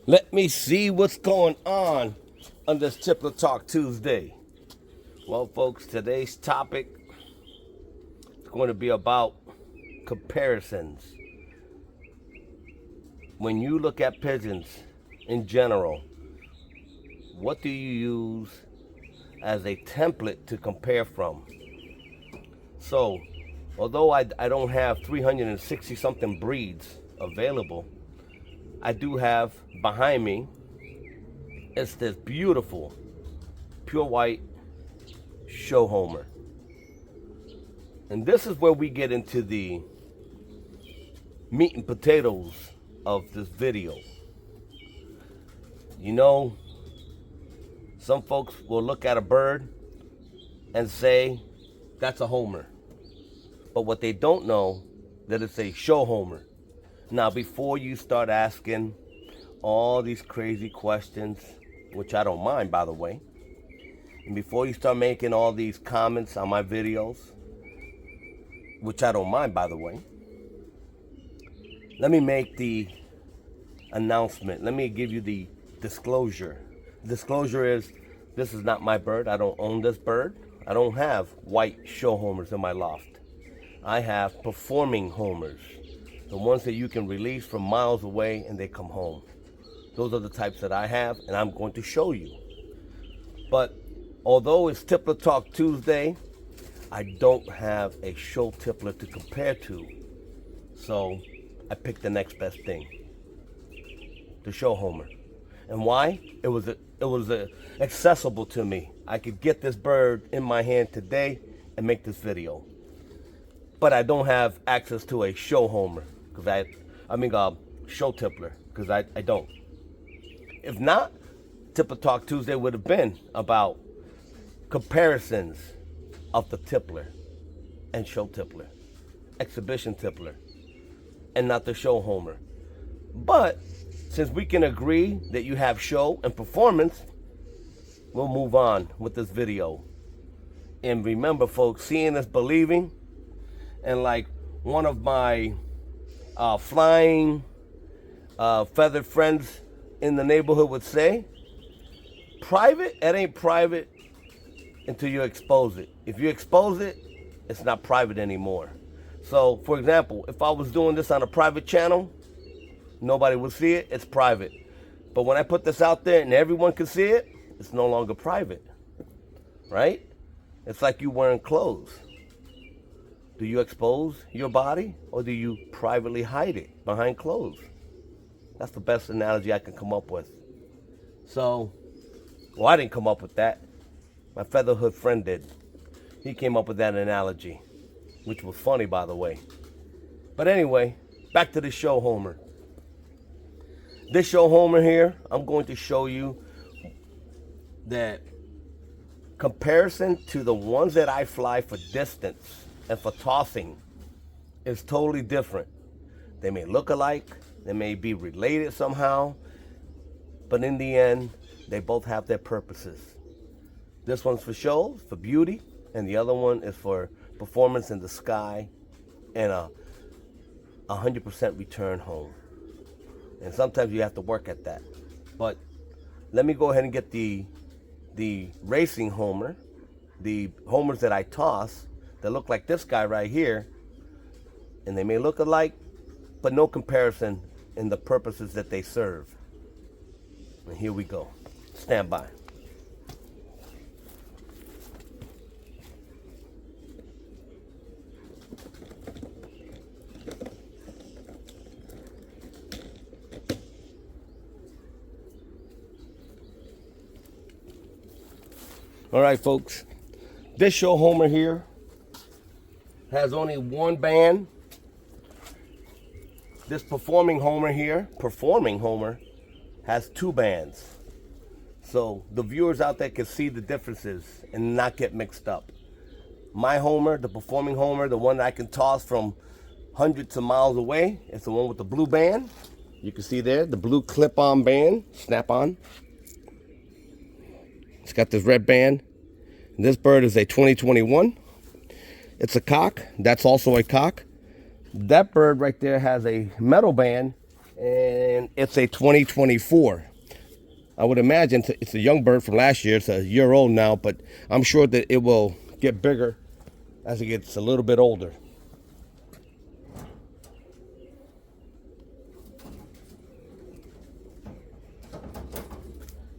Let me see what's going on this Tippler Talk Tuesday. Well, folks, today's topic is going to be about comparisons. When you look at pigeons in general, what do you use as a template to compare from? So, although I don't have 360 something breeds available, I do have behind me, it's this beautiful pure white show homer. And this is where we get into the meat and potatoes of this video. You know, some folks will look at a bird and say that's a homer. But what they don't know, that it's a show homer. Now, before you start asking all these crazy questions, which I don't mind, by the way, and before you start making all these comments on my videos, which I don't mind, by the way, let me make the announcement. Let me give you the disclosure. Disclosure is, this is not my bird. I don't own this bird. I don't have white show homers in my loft. I have performing homers, the ones that you can release from miles away and they come home. Those are the types that I have, and I'm going to show you. But although it's Tippler Talk Tuesday, I don't have a show tippler to compare to. So I picked the next best thing, the show homer. And why? It was accessible to me. I could get this bird in my hand today and make this video. But I don't have access to a show homer, because show tippler, because I don't. If not, Tippler Talk Tuesday would have been about comparisons of the tippler and show tippler, exhibition tippler, and not the show homer. But since we can agree that you have show and performance, we'll move on with this video. And remember, folks, seeing is believing. And like one of my flying feathered friends in the neighborhood would say, private, it ain't private until you expose it. If you expose it, it's not private anymore. So, for example, if I was doing this on a private channel, nobody would see it, it's private. But when I put this out there and everyone can see it, it's no longer private, right? It's like you wearing clothes. Do you expose your body, or do you privately hide it behind clothes? That's the best analogy I can come up with. So, well, I didn't come up with that. My featherhood friend did. He came up with that analogy, which was funny, by the way. But anyway, back to the show homer. This show homer here, I'm going to show you that comparison to the ones that I fly for distance and for tossing is totally different. They may look alike, they may be related somehow, but in the end, they both have their purposes. This one's for show, for beauty, and the other one is for performance in the sky and a 100% return home. And sometimes you have to work at that. But let me go ahead and get the racing homer, the homers that I toss, that look like this guy right here, and they may look alike, but no comparison in the purposes that they serve. And here we go. Stand by. All right, folks. This show homer here has only one band. This performing homer here, has two bands. So the viewers out there can see the differences and not get mixed up. My homer, the performing homer, the one that I can toss from hundreds of miles away, is the one with the blue band. You can see there, the blue clip-on band, snap-on. It's got this red band. And this bird is a 2021. It's a cock. That's also a cock. That bird right there has a metal band and it's a 2024. I would imagine it's a young bird from last year. It's a year old now, but I'm sure that it will get bigger as it gets a little bit older.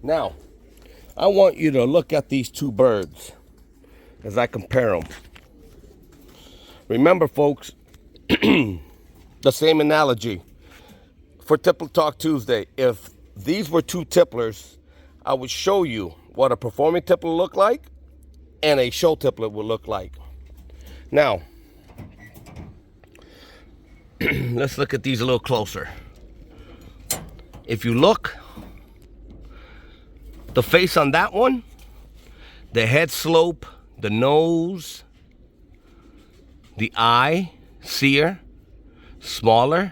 Now, I want you to look at these two birds as I compare them. Remember, folks, the same analogy for Tippler Talk Tuesday. If these were two tipplers, I would show you what a performing tippler look like and a show tippler would look like. Now, let's look at these a little closer. If you look, the face on that one, the head slope, the nose, the eye, sear, smaller.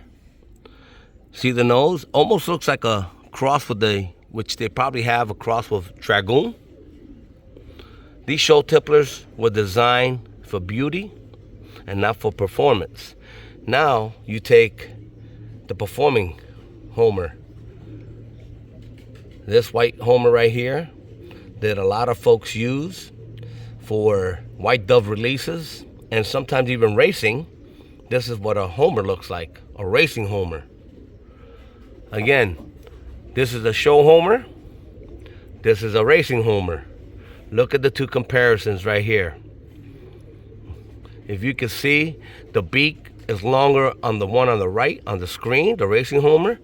See the nose? Almost looks like a cross with which they probably have a cross with Dragoon. These show tipplers were designed for beauty and not for performance. Now you take the performing homer. This white homer right here that a lot of folks use for white dove releases and sometimes even racing. This is what a homer looks like, a racing homer. Again, this is a show homer. This is a racing homer. Look at the two comparisons right here. If you can see, the beak is longer on the one on the right on the screen, the racing homer.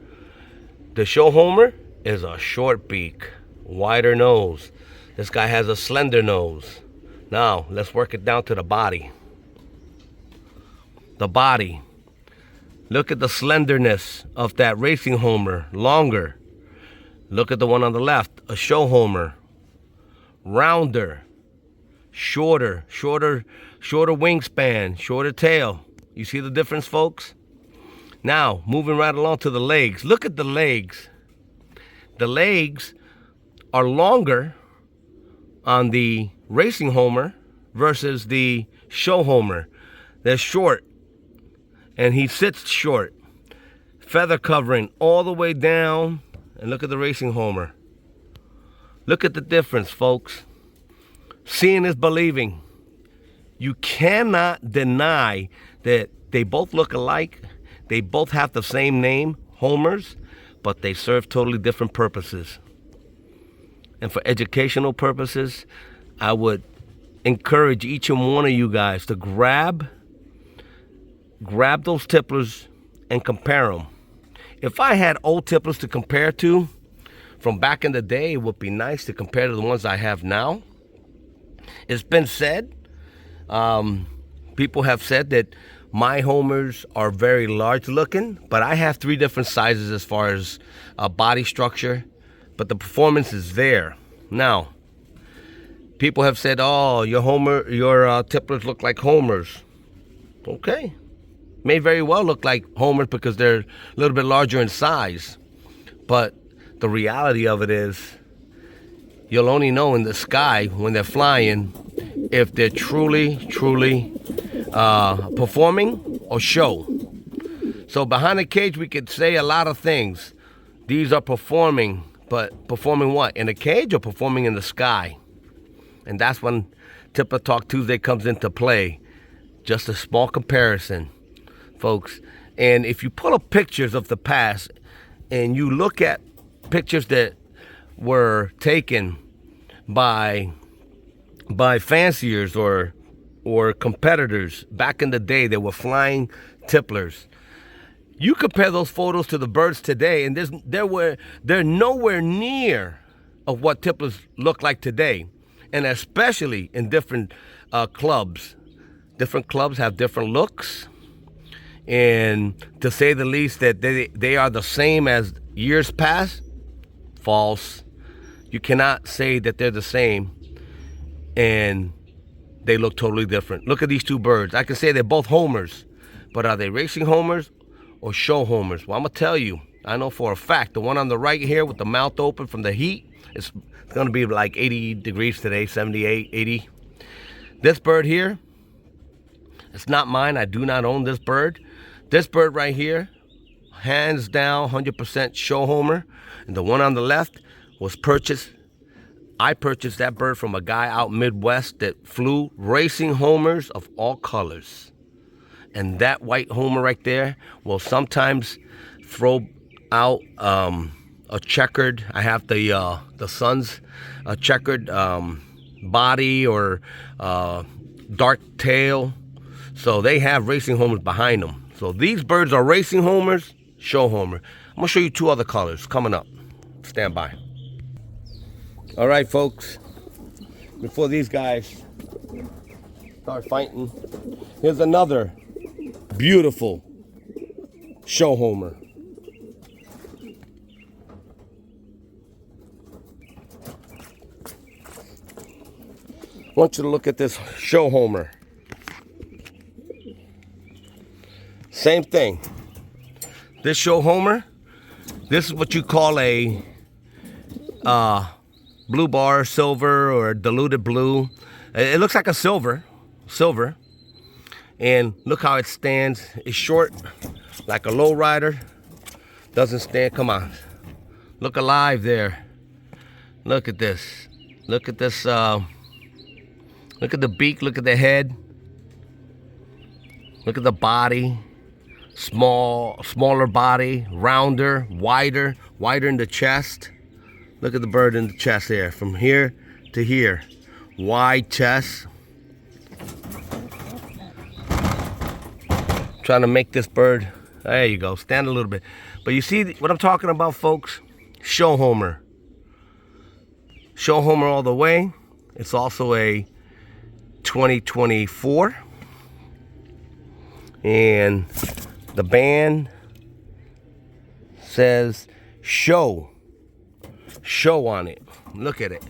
The show homer is a short beak, wider nose. This guy has a slender nose. Now, let's work it down to the body. The body. Look at the slenderness of that racing homer, longer. Look at the one on the left, a show homer. Rounder, shorter wingspan, shorter tail. You see the difference, folks? Now, moving right along to the legs. Look at the legs. The legs are longer on the racing homer versus the show homer. They're short, and he sits short. Feather covering all the way down, and look at the racing homer. Look at the difference, folks. Seeing is believing. You cannot deny that they both look alike. They both have the same name, homers, but they serve totally different purposes. And for educational purposes, I would encourage each and one of you guys to grab those tipplers and compare them. If I had old tipplers to compare to from back in the day, it would be nice to compare to the ones I have now. It's been said, people have said that my homers are very large looking, but I have 3 different sizes as far as body structure, but the performance is there. Now, people have said, oh, your tipplers look like homers. Okay. May very well look like homers because they're a little bit larger in size. But the reality of it is, you'll only know in the sky when they're flying if they're truly performing or show. So behind the cage, we could say a lot of things. These are performing, but performing what? In a cage or performing in the sky? And that's when Tippler Talk Tuesday comes into play. Just a small comparison, folks. And if you pull up pictures of the past and you look at pictures that were taken by fanciers or competitors back in the day that were flying tipplers, you compare those photos to the birds today, and they're nowhere near of what tipplers look like today, and especially in different clubs. Different clubs have different looks, and to say the least that they are the same as years past, false. You cannot say that they're the same and they look totally different. Look at these two birds. I can say they're both homers, but are they racing homers or show homers? Well, I'm gonna tell you, I know for a fact, the one on the right here with the mouth open from the heat, it's gonna be like 80 degrees today, 78, 80. This bird here, it's not mine. I do not own this bird. This bird right here hands down, 100% show homer. And the one on the left was purchased. I purchased that bird from a guy out Midwest that flew racing homers of all colors. And that white homer right there will sometimes throw out a checkered. I have the Sun's a checkered body or dark tail. So they have racing homers behind them. So these birds are racing homers, show homer. I'm gonna show you two other colors coming up. Stand by. All right, folks. Before these guys start fighting, here's another beautiful show homer. I want you to look at this show homer. Same thing. This show homer, this is what you call a blue bar, silver, or diluted blue. It looks like a silver. And look how it stands. It's short, like a low rider. Doesn't stand, come on. Look alive there. Look at this. Look at this, look at the beak, look at the head. Look at the body. Smaller body, rounder, wider in the chest. Look at the bird in the chest there, from here to here. Wide chest. Trying to make this bird, there you go, stand a little bit. But you see what I'm talking about, folks? Show homer. Show homer all the way. It's also a 2024. And the band says show on it. Look at it.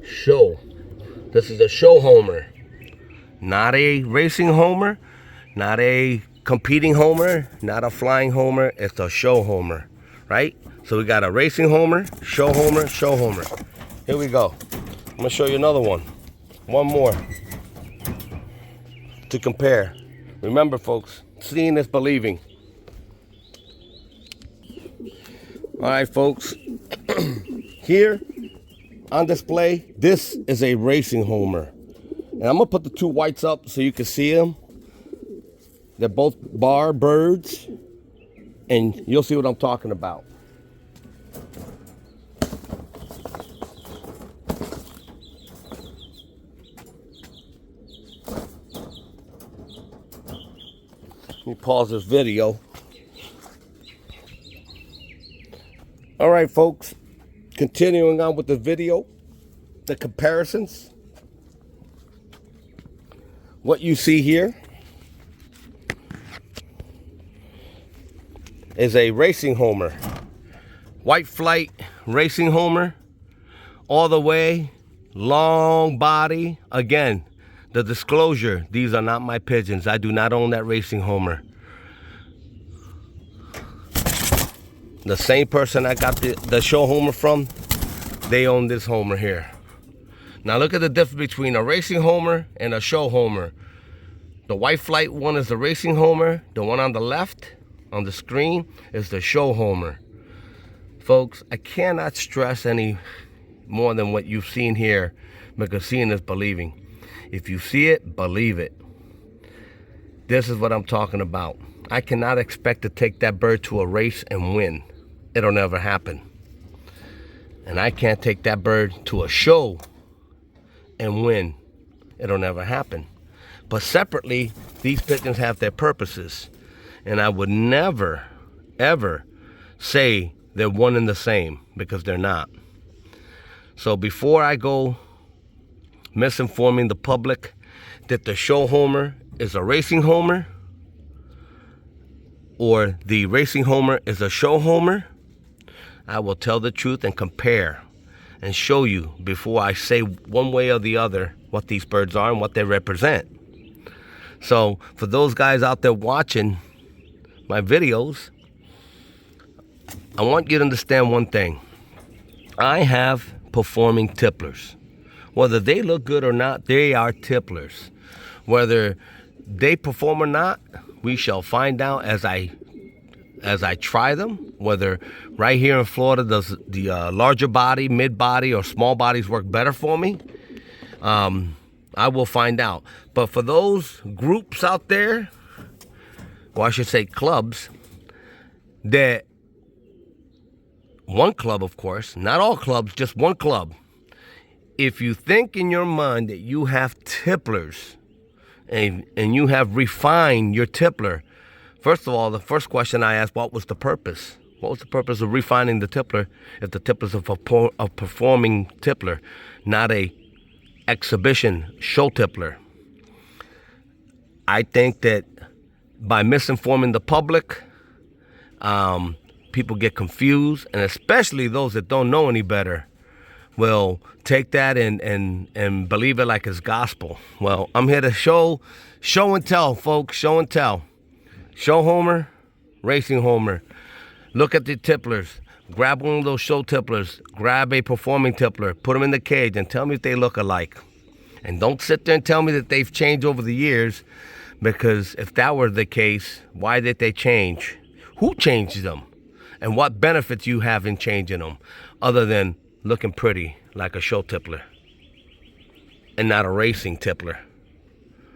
Show. This is a show homer. Not a racing homer, not a competing homer, not a flying homer. It's a show homer, right? So we got a racing homer, show homer, show homer. Here we go. I'm gonna show you another one. One more to compare. Remember, folks, seeing is believing. All right, folks. Here on display, this is a racing homer. And I'm gonna put the two whites up so you can see them. They're both bar birds, and you'll see what I'm talking about. Let me pause this video. All right, folks, continuing on with the video, the comparisons. What you see here is a racing homer. White flight racing homer. All the way, long body. Again, the disclosure, these are not my pigeons. I do not own that racing homer. The same person I got the show homer from, they own this homer here. Now look at the difference between a racing homer and a show homer. The white flight one is the racing homer. The one on the left on the screen is the show homer. Folks, I cannot stress any more than what you've seen here, because seeing is believing. If you see it, believe it. This is what I'm talking about. I cannot expect to take that bird to a race and win. It'll never happen. And I can't take that bird to a show and win. It'll never happen. But separately, these pigeons have their purposes. And I would never, ever say they're one and the same, because they're not. So before I go misinforming the public that the show homer is a racing homer, or the racing homer is a show homer, I will tell the truth and compare and show you before I say one way or the other what these birds are and what they represent. So for those guys out there watching my videos, I want you to understand one thing. I have performing tipplers. Whether they look good or not, they are tipplers. Whether they perform or not, We shall find out as I try them, whether right here in Florida does the larger body, mid body, or small bodies work better for me. I will find out. But for those groups out there, or I should say clubs, that one club, of course, not all clubs, just one club. If you think in your mind that you have tipplers and you have refined your tippler, first of all, the first question I asked, what was the purpose? What was the purpose of refining the tippler if the tippler is a performing tippler, not a exhibition show tippler? I think that by misinforming the public, people get confused, and especially those that don't know any better will take that and believe it like it's gospel. Well, I'm here to show and tell, folks, show and tell. Show homer, racing homer. Look at the tipplers. Grab one of those show tipplers. Grab a performing tippler. Put them in the cage and tell me if they look alike. And don't sit there and tell me that they've changed over the years, because if that were the case, why did they change? Who changed them? And what benefits you have in changing them other than looking pretty like a show tippler and not a racing tippler?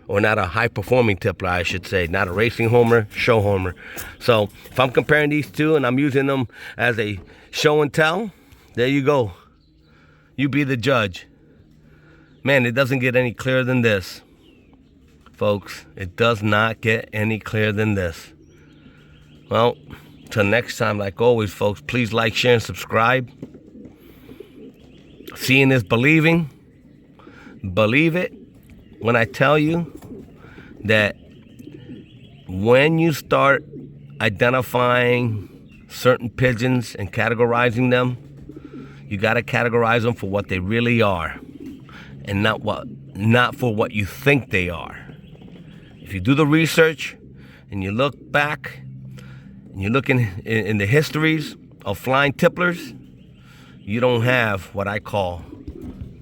Or not a high-performing tippler, I should say. Not a racing homer, show homer. So if I'm comparing these two and I'm using them as a show and tell, there you go. You be the judge. Man, it doesn't get any clearer than this. Folks, it does not get any clearer than this. Well, till next time, like always, folks, please like, share, and subscribe. Seeing is believing. Believe it when I tell you that when you start identifying certain pigeons and categorizing them, you got to categorize them for what they really are, and not for what you think they are. If you do the research and you look back and you look in the histories of flying tipplers, you don't have what I call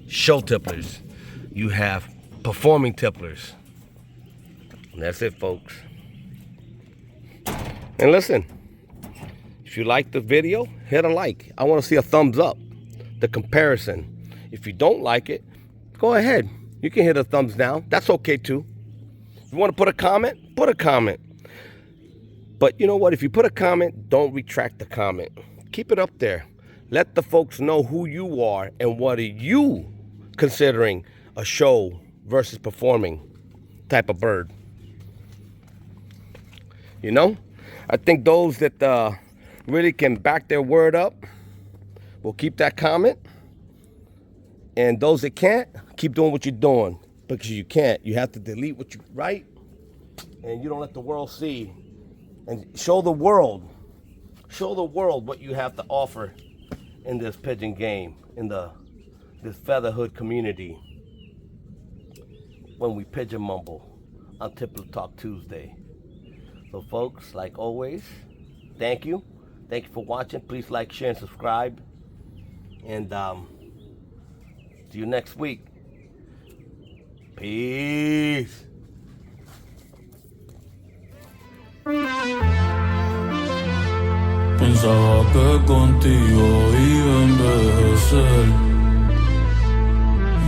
show tipplers. You have performing tipplers. And that's it, folks. And listen, if you like the video, hit a like. I want to see a thumbs up, the comparison. If you don't like it, go ahead. You can hit a thumbs down. That's okay too. If you want to put a comment, put a comment. But you know what? If you put a comment, don't retract the comment. Keep it up there. Let the folks know who you are and what are you considering a show versus performing type of bird. You know, I think those that really can back their word up will keep that comment. And those that can't, keep doing what you're doing, because you can't. You have to delete what you write, and you don't let the world see. And show the world what you have to offer in this pigeon game, in this featherhood community. When we pigeon mumble on Tippler Talk Tuesday. So folks, like always, thank you. Thank you for watching. Please like, share, and subscribe. And see you next week. Peace. Pensaba que contigo iba a envejecer.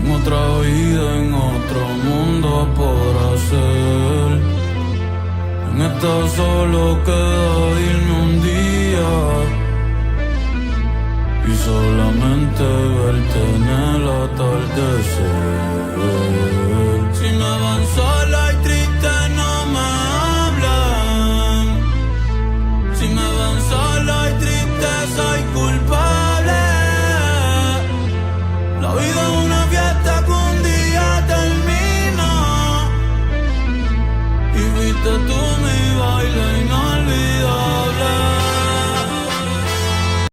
En otra vida, en otro mundo por hacer. En esta solo queda irme un día y solamente verte en el atardecer.